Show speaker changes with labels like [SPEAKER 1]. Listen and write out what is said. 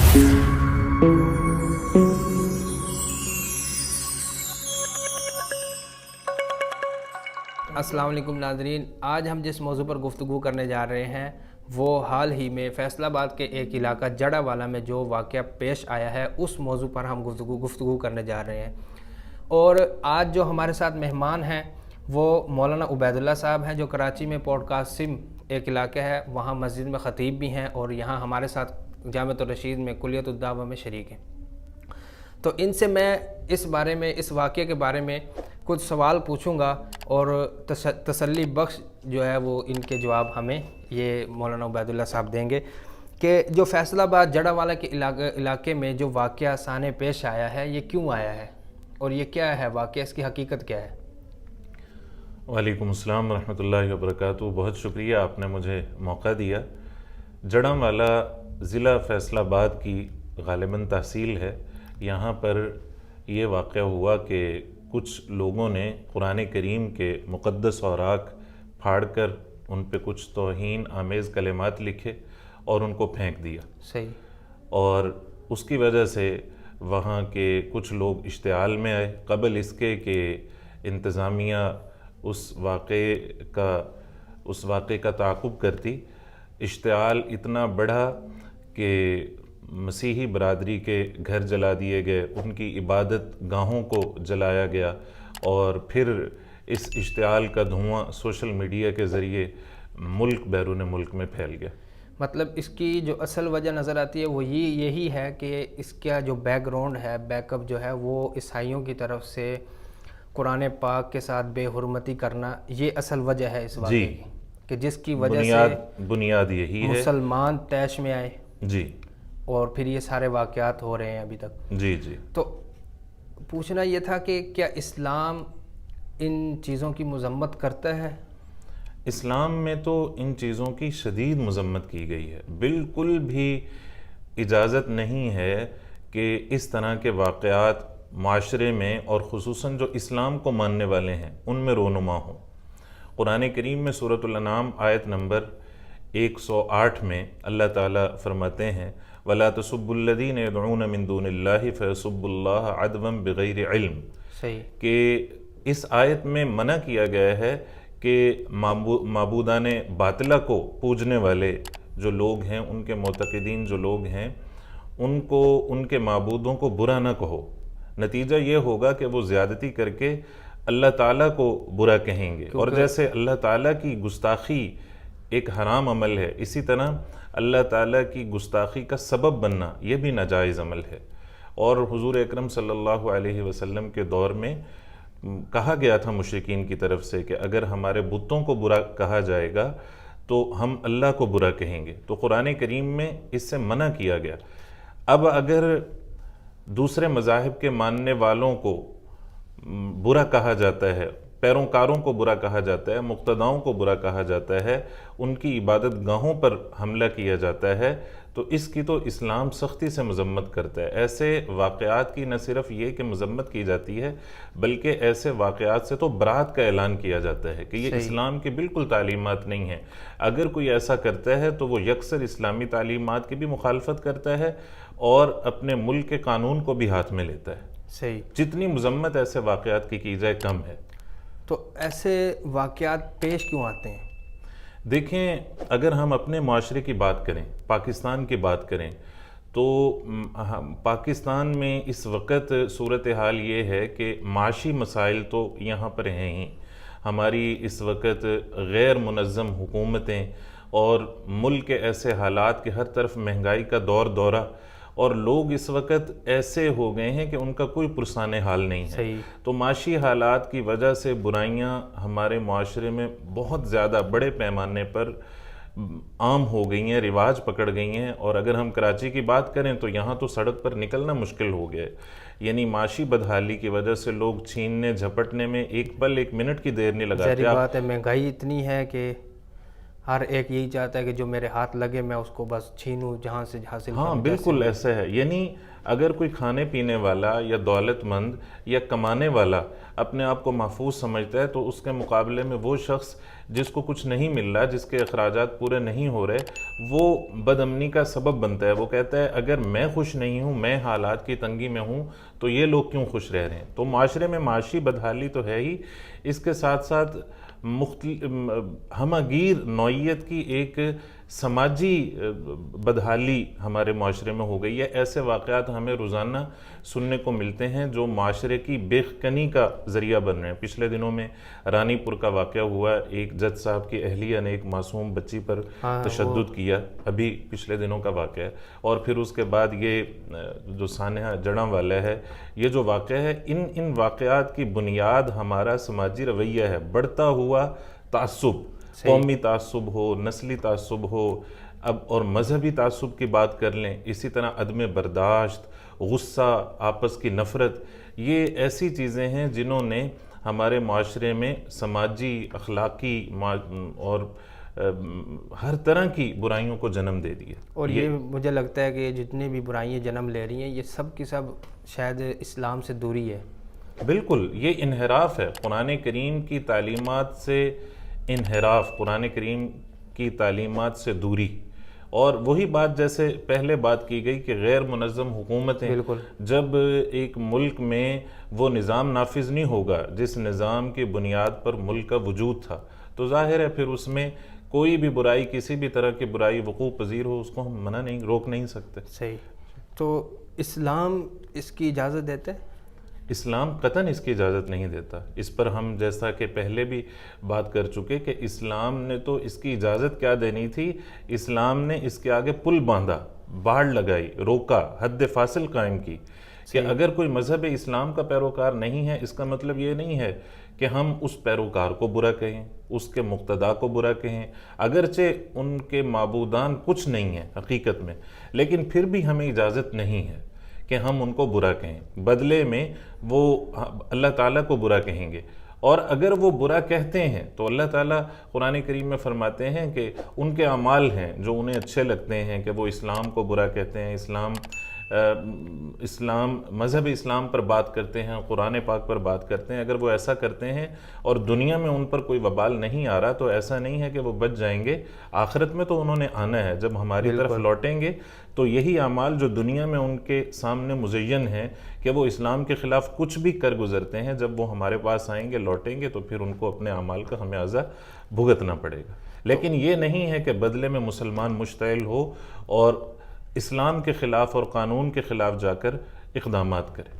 [SPEAKER 1] अस्सलाम वालेकुम नाज़रीन, आज हम जिस मौजू पर गुफ्तगू करने जा रहे हैं वो हाल ही में फैसलाबाद के एक इलाका जड़ावाला में जो वाक़या पेश आया है उस मौजू पर हम गुफ्तगू करने जा रहे हैं। और आज जो हमारे साथ मेहमान हैं वो मौलाना उबैदुल्लाह साहब हैं, जो कराची में पॉडकासिम एक इलाका है वहाँ मस्जिद में ख़तीब भी हैं और यहाँ हमारे साथ जामिअतुर रशीद में कुल्लियतुद दावा में शरीक हैं। तो इनसे मैं इस बारे में, इस वाक़े के बारे में कुछ सवाल पूछूंगा और तसल्ली बख्श जो है वो इनके जवाब हमें ये मौलाना उबैदुल्लाह साहब देंगे कि जो फैसलाबाद जड़ावाला के इलाके में जो वाक़या सामने पेश आया है ये क्यों आया है और ये क्या है वाक़या, इसकी हकीकत क्या है।
[SPEAKER 2] वालेकुम अस्सलाम रहमतुल्लाहि व बरकातुहू। बहुत शुक्रिया, आपने मुझे मौका दिया। जड़ावाला ज़िला फैसलाबाद की गालिबन तहसील है। यहाँ पर ये वाक़या हुआ कि कुछ लोगों ने कुरान करीम के मुक़द्दस औराक फाड़ कर उन पे कुछ तौहीन आमेज़ कलिमात लिखे और उनको फेंक दिया।
[SPEAKER 1] सही। और
[SPEAKER 2] उसकी वजह से वहाँ के कुछ लोग इश्तिआल में आए। क़बल इसके कि इंतज़ामिया उस वाक़े का ताक़ुब करती, इश्तिआल इतना बढ़ा कि मसीही बरादरी के घर जला दिए गए, उनकी इबादत गाहों को जलाया गया और फिर इस इश्तिआल का धुआं सोशल मीडिया के ज़रिए मुल्क बैरून मुल्क में फैल गया।
[SPEAKER 1] मतलब इसकी जो असल वजह नज़र आती है वो यही है कि इसका जो बैकग्राउंड है, बैकअप जो है वो ईसाइयों की तरफ से कुरान पाक के साथ बेहुरमती करना, ये असल वजह है इस वाक़े की, कि जिसकी वजह से
[SPEAKER 2] बुनियाद यही है
[SPEAKER 1] मुसलमान तैश में आए
[SPEAKER 2] जी,
[SPEAKER 1] और फिर ये सारे वाक़यात हो रहे हैं अभी तक।
[SPEAKER 2] जी जी।
[SPEAKER 1] तो पूछना ये था कि क्या इस्लाम इन चीज़ों की मज़म्मत करता है?
[SPEAKER 2] इस्लाम में तो इन चीज़ों की शदीद मज़म्मत की गई है। बिल्कुल भी इजाज़त नहीं है कि इस तरह के वाक़यात माशरे में और ख़ुसूसन जो इस्लाम को मानने वाले हैं उनमें रोनुमा हों। कुरान करीम में सूरतुल अनाम आयत नंबर 108 में अल्लाह ताला फरमाते हैं, वला तसुब्बुल्लज़ीना यदऊना मिन दूनिल्लाहि फयसुब्बुल्लाह अदवन बिग़ैरि इल्म।
[SPEAKER 1] सही।
[SPEAKER 2] कि इस आयत में मना किया गया है कि माबूदान बातिला को पूजने वाले जो लोग हैं, उनके मोतक़िदीन जो लोग हैं, उनको उनके माबूदों को बुरा न कहो। नतीजा ये होगा कि वो ज़्यादती करके अल्लाह ताला को बुरा कहेंगे। और जैसे अल्लाह ताला की गुस्ताखी एक हराम अमल है, इसी तरह अल्लाह ताला की गुस्ताखी का सबब बनना ये भी नाजायज़ अमल है। और हुज़ूर अकरम सल्लल्लाहु अलैहि वसल्लम के दौर में कहा गया था मुशरिकीन की तरफ से कि अगर हमारे बुतों को बुरा कहा जाएगा तो हम अल्लाह को बुरा कहेंगे। तो कुरान करीम में इससे मना किया गया। अब अगर दूसरे मज़ाहिब के मानने वालों को बुरा कहा जाता है, पैरोकारों को बुरा कहा जाता है, मुक्तदाओं को बुरा कहा जाता है, उनकी इबादत गाहों पर हमला किया जाता है, तो इसकी तो इस्लाम सख्ती से मज़म्मत करता है। ऐसे वाक़यात की न सिर्फ ये कि मज़म्मत की जाती है, बल्कि ऐसे वाक़यात से तो बरात का ऐलान किया जाता है कि ये इस्लाम की बिल्कुल तालीमात नहीं है। अगर कोई ऐसा करता है तो वो यकसर इस्लामी तालीमात की भी मुखालफत करता है और अपने मुल्क के कानून को भी हाथ में लेता है।
[SPEAKER 1] सही।
[SPEAKER 2] जितनी मज़म्मत ऐसे वाक़यात की जाए कम है।
[SPEAKER 1] तो ऐसे वाक़यात पेश क्यों आते हैं?
[SPEAKER 2] देखें, अगर हम अपने माशरे की बात करें, पाकिस्तान की बात करें, तो पाकिस्तान में इस वक्त सूरत हाल ये है कि माशी मसाइल तो यहाँ पर हैं ही। हमारी इस वक्त गैर मुनज़्ज़म हुकूमतें और मुल्क के ऐसे हालात कि हर तरफ महंगाई का दौरा और लोग इस वक्त ऐसे हो गए हैं कि उनका कोई पुरसाने हाल नहीं है। तो माशी हालात की वजह से बुराइयां हमारे माशरे में बहुत ज़्यादा बड़े पैमाने पर आम हो गई हैं, रिवाज पकड़ गई हैं। और अगर हम कराची की बात करें तो यहाँ तो सड़क पर निकलना मुश्किल हो गया है। यानी माशी बदहाली की वजह से लोग छीनने झपटने में एक पल एक मिनट की देर नहीं लगाते।
[SPEAKER 1] बात है, महंगाई इतनी है कि ہر ایک یہی چاہتا ہے کہ جو میرے ہاتھ لگے میں اس کو بس چھینوں، جہاں سے حاصل
[SPEAKER 2] ہاں
[SPEAKER 1] کروں۔
[SPEAKER 2] بالکل ایسا ہے، یعنی اگر کوئی کھانے پینے والا یا دولت مند یا کمانے والا اپنے آپ کو محفوظ سمجھتا ہے تو اس کے مقابلے میں وہ شخص جس کو کچھ نہیں مل رہا، جس کے اخراجات پورے نہیں ہو رہے، وہ بد امنی کا سبب بنتا ہے۔ وہ کہتا ہے اگر میں خوش نہیں ہوں، میں حالات کی تنگی میں ہوں، تو یہ لوگ کیوں خوش رہ رہے ہیں؟ تو معاشرے میں معاشی بدحالی تو ہے ہی، اس کے ساتھ ساتھ ہمہ گیر نوعیت کی ایک سماجی بدحالی ہمارے معاشرے میں ہو گئی ہے۔ ایسے واقعات ہمیں روزانہ سننے کو ملتے ہیں جو معاشرے کی بے کنی کا ذریعہ بن رہے ہیں۔ پچھلے دنوں میں رانی پور کا واقعہ ہوا، ایک جج صاحب کی اہلیہ نے ایک معصوم بچی پر تشدد کیا، ابھی پچھلے دنوں کا واقعہ ہے۔ اور پھر اس کے بعد یہ جو سانحہ جڑاں والا ہے، یہ جو واقعہ ہے، ان واقعات کی بنیاد ہمارا سماجی رویہ ہے، بڑھتا ہوا تعصب، قومی تعصب ہو، نسلی تعصب ہو، اب اور مذہبی تعصب کی بات کر لیں، اسی طرح عدم برداشت، غصہ، آپس کی نفرت، یہ ایسی چیزیں ہیں جنہوں نے ہمارے معاشرے میں سماجی، اخلاقی اور ہر طرح کی برائیوں کو جنم دے دیا۔
[SPEAKER 1] اور یہ مجھے لگتا ہے کہ جتنی بھی برائیاں جنم لے رہی ہیں، یہ سب کی سب شاید اسلام سے دوری ہے۔
[SPEAKER 2] بالکل، یہ انحراف ہے، قرآن کریم کی تعلیمات سے انحراف، قرآن کریم کی تعلیمات سے دوری۔ اور وہی بات جیسے پہلے بات کی گئی کہ غیر منظم حکومتیں، جب ایک ملک میں وہ نظام نافذ نہیں ہوگا جس نظام کی بنیاد پر ملک کا وجود تھا، تو ظاہر ہے پھر اس میں کوئی بھی برائی، کسی بھی طرح کی برائی وقوع پذیر ہو، اس کو ہم روک نہیں سکتے۔
[SPEAKER 1] صحیح۔ تو اسلام اس کی اجازت دیتا ہے؟
[SPEAKER 2] اسلام قطعاً اس کی اجازت نہیں دیتا۔ اس پر ہم جیسا کہ پہلے بھی بات کر چکے کہ اسلام نے تو اس کی اجازت کیا دینی تھی، اسلام نے اس کے آگے پل باندھا، باڑ لگائی، روکا، حد فاصل قائم کی کہ اگر کوئی مذہب اسلام کا پیروکار نہیں ہے، اس کا مطلب یہ نہیں ہے کہ ہم اس پیروکار کو برا کہیں، اس کے مقتدا کو برا کہیں، اگرچہ ان کے معبودان کچھ نہیں ہیں حقیقت میں، لیکن پھر بھی ہمیں اجازت نہیں ہے کہ ہم ان کو برا کہیں، بدلے میں وہ اللہ تعالیٰ کو برا کہیں گے۔ اور اگر وہ برا کہتے ہیں تو اللہ تعالیٰ قرآن کریم میں فرماتے ہیں کہ ان کے اعمال ہیں جو انہیں اچھے لگتے ہیں، کہ وہ اسلام کو برا کہتے ہیں، مذہب اسلام پر بات کرتے ہیں، قرآن پاک پر بات کرتے ہیں، اگر وہ ایسا کرتے ہیں اور دنیا میں ان پر کوئی وبال نہیں آ رہا، تو ایسا نہیں ہے کہ وہ بچ جائیں گے، آخرت میں تو انہوں نے آنا ہے۔ جب ہماری طرف لوٹیں گے تو یہی اعمال جو دنیا میں ان کے سامنے مزین ہیں کہ وہ اسلام کے خلاف کچھ بھی کر گزرتے ہیں، جب وہ ہمارے پاس آئیں گے، لوٹیں گے، تو پھر ان کو اپنے اعمال کا خمیازہ بھگتنا پڑے گا۔ لیکن یہ نہیں ہے کہ بدلے میں مسلمان مشتعل ہو اور اسلام کے خلاف اور قانون کے خلاف جا کر اقدامات کرے۔